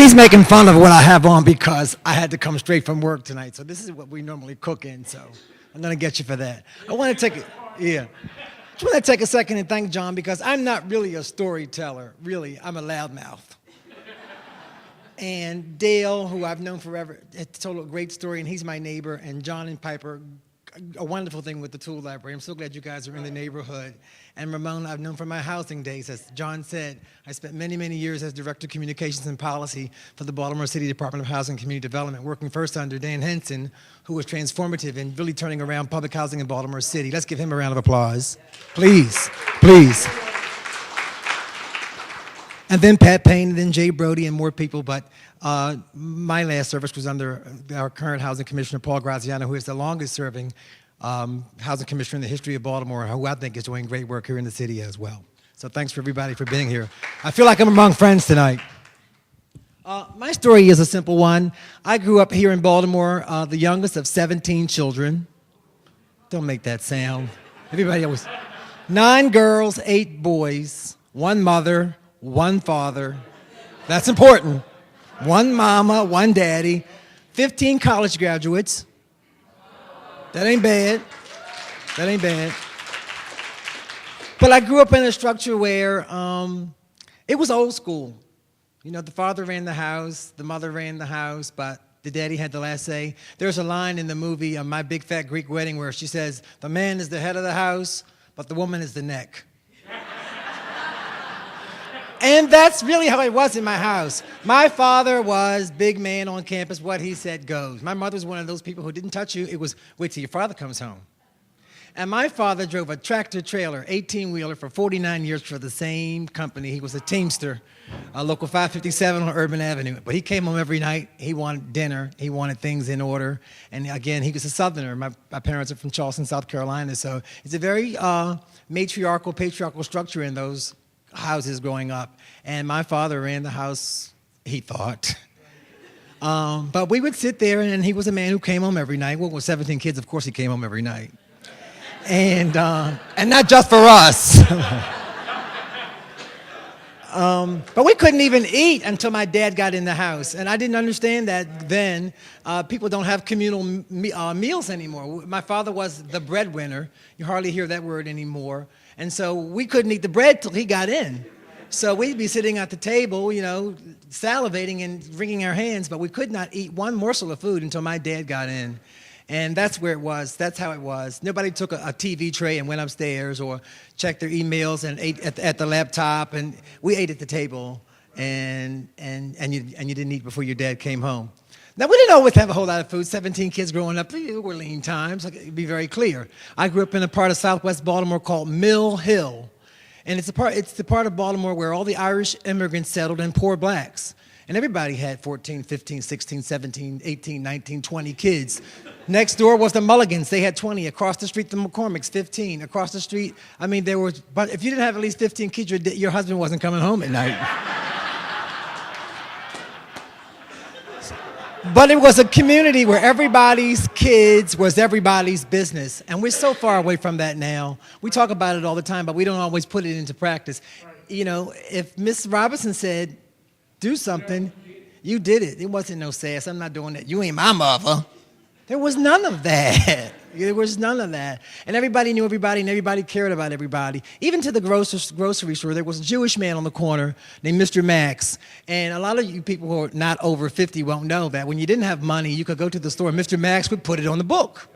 He's making fun of what I have on because I had to come straight from work tonight. So this is what we normally cook in. So I'm gonna get you for that. I want to take it. Yeah. Just want to take a second and thank John because I'm not really a storyteller. Really, I'm a loudmouth. And Dale, who I've known forever, told a great story, and he's my neighbor. And John and Piper, a wonderful thing with the tool library. I'm so glad you guys are in the neighborhood. And Ramon, I've known from my housing days. As John said, I spent many, many years as Director of Communications and Policy for the Baltimore City Department of Housing and Community Development, working first under Dan Henson, who was transformative in really turning around public housing in Baltimore City. Let's give him a round of applause. Please, please. And then Pat Payne, and then Jay Brody, and more people. But my last service was under our current Housing Commissioner, Paul Graziano, who is the longest-serving Housing Commissioner in the history of Baltimore, who I think is doing great work here in the city as well. So thanks for everybody for being here. I feel like I'm among friends tonight. My story is a simple one. I grew up here in Baltimore, the youngest of 17 children. Don't make that sound. Everybody always. 9 girls, 8 boys, 1 mother, 1 father. That's important. 1 mama, 1 daddy, 15 college graduates. That ain't bad. That ain't bad. But I grew up in a structure where it was old school. You know, the father ran the house, the mother ran the house, but the daddy had the last say. There's a line in the movie, My Big Fat Greek Wedding, where she says, the man is the head of the house, but the woman is the neck. And that's really how it was in my house. My father was big man on campus. What he said goes. My mother was one of those people who didn't touch you. It was, wait till your father comes home. And my father drove a tractor-trailer, 18-wheeler, for 49 years for the same company. He was a teamster, Local 557 on Urban Avenue. But he came home every night. He wanted dinner. He wanted things in order. And again, he was a Southerner. My parents are from Charleston, South Carolina. So it's a very matriarchal, patriarchal structure in those houses growing up. And my father ran the house, he thought. But we would sit there, and he was a man who came home every night. Well, with 17 kids, of course he came home every night. And not just for us. But we couldn't even eat until my dad got in the house. And I didn't understand that then. People don't have communal meals anymore. My father was the breadwinner. You hardly hear that word anymore. And so we couldn't eat the bread till he got in. So we'd be sitting at the table, you know, salivating and wringing our hands, but we could not eat one morsel of food until my dad got in. And that's where it was. That's how it was. Nobody took a TV tray and went upstairs or checked their emails and ate at the laptop. And we ate at the table, and you didn't eat before your dad came home. Now, we didn't always have a whole lot of food. 17 kids growing up, they were lean times. Like, it'd be very clear. I grew up in a part of Southwest Baltimore called Mill Hill. And it's the part of Baltimore where all the Irish immigrants settled and poor blacks. And everybody had 14, 15, 16, 17, 18, 19, 20 kids. Next door was the Mulligans. They had 20. Across the street, the McCormicks, 15. Across the street, I mean, there was, but if you didn't have at least 15 kids, your husband wasn't coming home at night. But it was a community where everybody's kids was everybody's business. And we're so far away from that now. We talk about it all the time, but we don't always put it into practice. You know, if Miss Robinson said, do something, you did it. It wasn't no sass. I'm not doing that. You ain't my mother. There was none of that. There was none of that. And everybody knew everybody, and everybody cared about everybody. Even to the grocery store, there was a Jewish man on the corner named Mr. Max. And a lot of you people who are not over 50 won't know that when you didn't have money, you could go to the store, and Mr. Max would put it on the book.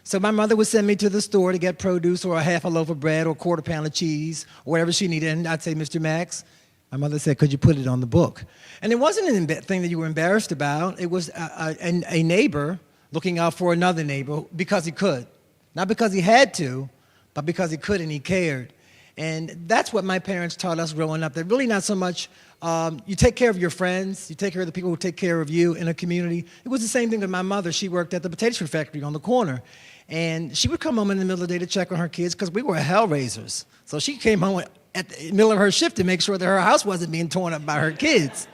So my mother would send me to the store to get produce or a half a loaf of bread or a quarter pound of cheese or whatever she needed. And I'd say, Mr. Max, my mother said, could you put it on the book? And it wasn't a thing that you were embarrassed about. It was a neighbor looking out for another neighbor because he could. Not because he had to, but because he could and he cared. And that's what my parents taught us growing up. That really not so much, you take care of your friends, you take care of the people who take care of you in a community. It was the same thing with my mother. She worked at the potato chip factory on the corner. And she would come home in the middle of the day to check on her kids because we were hell raisers. So she came home at the middle of her shift to make sure that her house wasn't being torn up by her kids.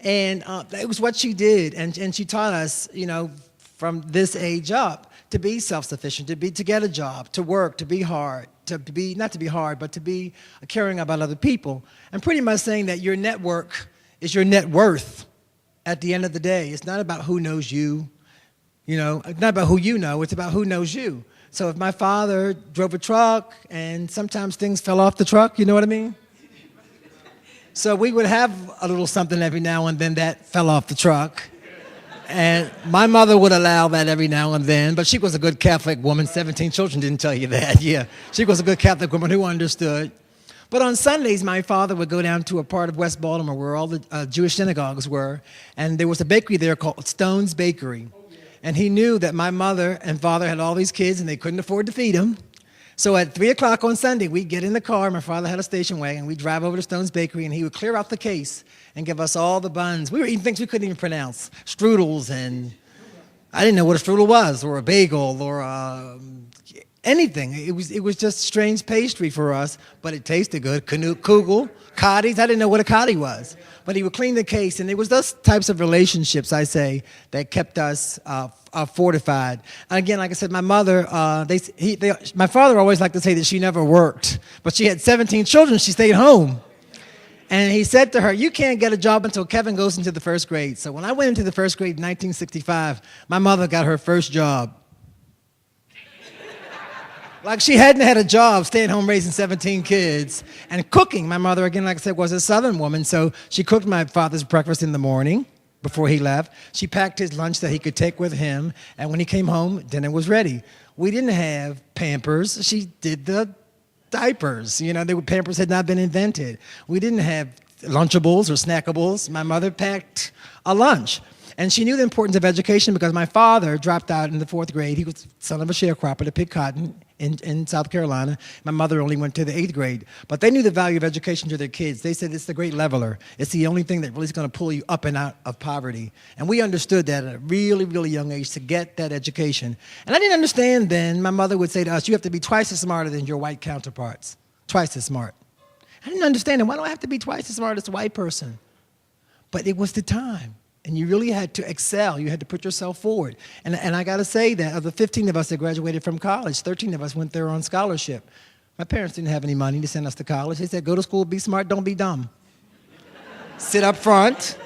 And it was what she did. And she taught us, you know, from this age up to be self-sufficient, to get a job, to work, to be hard, not to be hard, but to be caring about other people. And pretty much saying that your network is your net worth at the end of the day. It's not about who knows you, it's not about who you know, it's about who knows you. So if my father drove a truck and sometimes things fell off the truck, you know what I mean? So we would have a little something every now and then that fell off the truck. And my mother would allow that every now and then, but she was a good Catholic woman. 17 children didn't tell you that, yeah. She was a good Catholic woman who understood. But on Sundays, my father would go down to a part of West Baltimore where all the Jewish synagogues were, and there was a bakery there called Stone's Bakery. And he knew that my mother and father had all these kids, and they couldn't afford to feed them. So at 3 o'clock on Sunday, we'd get in the car. My father had a station wagon. We'd drive over to Stone's Bakery, and he would clear out the case and give us all the buns. We were eating things we couldn't even pronounce, strudels, and I didn't know what a strudel was, or a bagel, or anything. It was just strange pastry for us, but it tasted good. Kugel, coddies. I didn't know what a coddy was. But he would clean the case, and it was those types of relationships, I say, that kept us fortified. And again, like I said, my mother, my father always liked to say that she never worked, but she had 17 children. She stayed home. And he said to her, you can't get a job until Kevin goes into the first grade. So when I went into the first grade in 1965, my mother got her first job. Like she hadn't had a job, staying home raising 17 kids. And cooking, my mother, again, like I said, was a Southern woman, so she cooked my father's breakfast in the morning before he left. She packed his lunch that he could take with him, and when he came home, dinner was ready. We didn't have Pampers. She did the diapers. Pampers had not been invented. We didn't have Lunchables or Snackables. My mother packed a lunch. And she knew the importance of education because my father dropped out in the 4th grade. He was son of a sharecropper to pick cotton in South Carolina. My mother only went to the 8th grade. But they knew the value of education to their kids. They said it's the great leveler. It's the only thing that really is going to pull you up and out of poverty. And we understood that at a really, really young age to get that education. And I didn't understand then. My mother would say to us, you have to be twice as smarter than your white counterparts. Twice as smart. I didn't understand it. Why do I have to be twice as smart as a white person? But it was the time. And you really had to excel. You had to put yourself forward. And I got to say that of the 15 of us that graduated from college, 13 of us went there on scholarship. My parents didn't have any money to send us to college. They said, go to school, be smart, don't be dumb. Sit up front,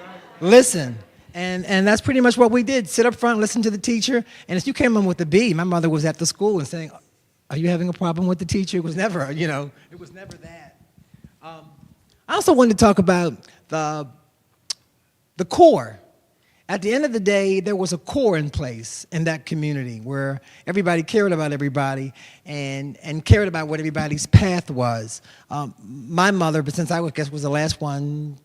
listen. And that's pretty much what we did. Sit up front, listen to the teacher. And if you came in with a B, my mother was at the school and saying, are you having a problem with the teacher? It was never, it was never that. I also wanted to talk about the core. At the end of the day, there was a core in place in that community where everybody cared about everybody and cared about what everybody's path was. My mother, but since I was the last one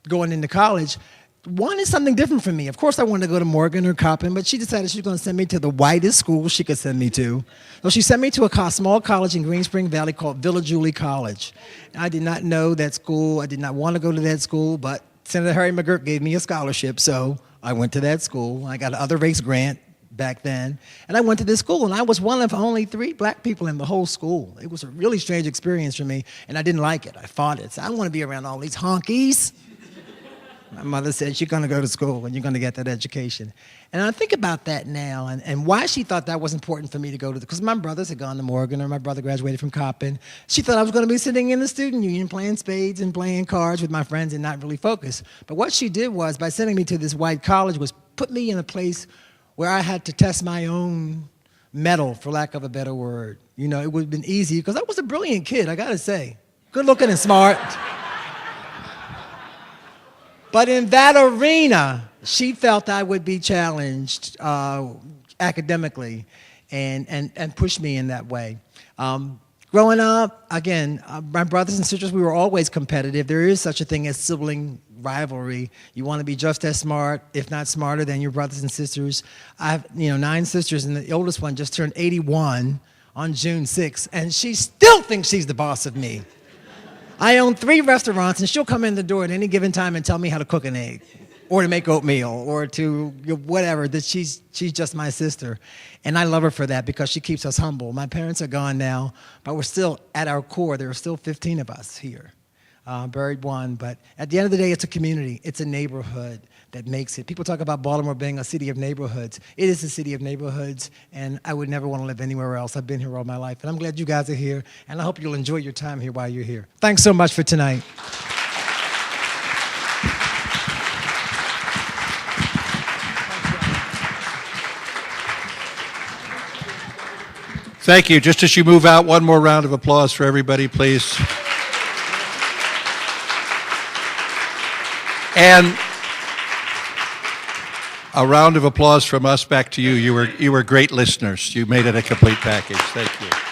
going into college, wanted something different from me. Of course, I wanted to go to Morgan or Coppin, but she decided she was going to send me to the whitest school she could send me to. So she sent me to a small college in Green Spring Valley called Villa Julie College. I did not know that school. I did not want to go to that school, but Senator Harry McGirt gave me a scholarship, so I went to that school. I got an other race grant back then, and I went to this school, and I was one of only 3 black people in the whole school. It was a really strange experience for me, and I didn't like it. I fought it. So I don't want to be around all these honkies. My mother said, you're going to go to school, and you're going to get that education. And I think about that now, and why she thought that was important for me to go to, because my brothers had gone to Morgan, or my brother graduated from Coppin. She thought I was going to be sitting in the student union playing spades and playing cards with my friends and not really focus. But what she did was, by sending me to this white college, was put me in a place where I had to test my own mettle, for lack of a better word. It would have been easy, because I was a brilliant kid, I got to say. Good looking and smart. But in that arena, she felt I would be challenged academically and pushed me in that way. Growing up, again, my brothers and sisters, we were always competitive. There is such a thing as sibling rivalry. You want to be just as smart, if not smarter, than your brothers and sisters. I have 9 sisters, and the oldest one just turned 81 on June 6th, and she still thinks she's the boss of me. I own 3 restaurants, and she'll come in the door at any given time and tell me how to cook an egg, or to make oatmeal, or to whatever. That she's just my sister, and I love her for that because she keeps us humble. My parents are gone now, but we're still at our core. There are still 15 of us here, buried one. But at the end of the day, it's a community. It's a neighborhood that makes it. People talk about Baltimore being a city of neighborhoods. It is a city of neighborhoods, and I would never want to live anywhere else. I've been here all my life, and I'm glad you guys are here, and I hope you'll enjoy your time here while you're here. Thanks so much for tonight. Thank you. Just as you move out, one more round of applause for everybody, please. And a round of applause from us back to you. You were great listeners. You made it a complete package. Thank you.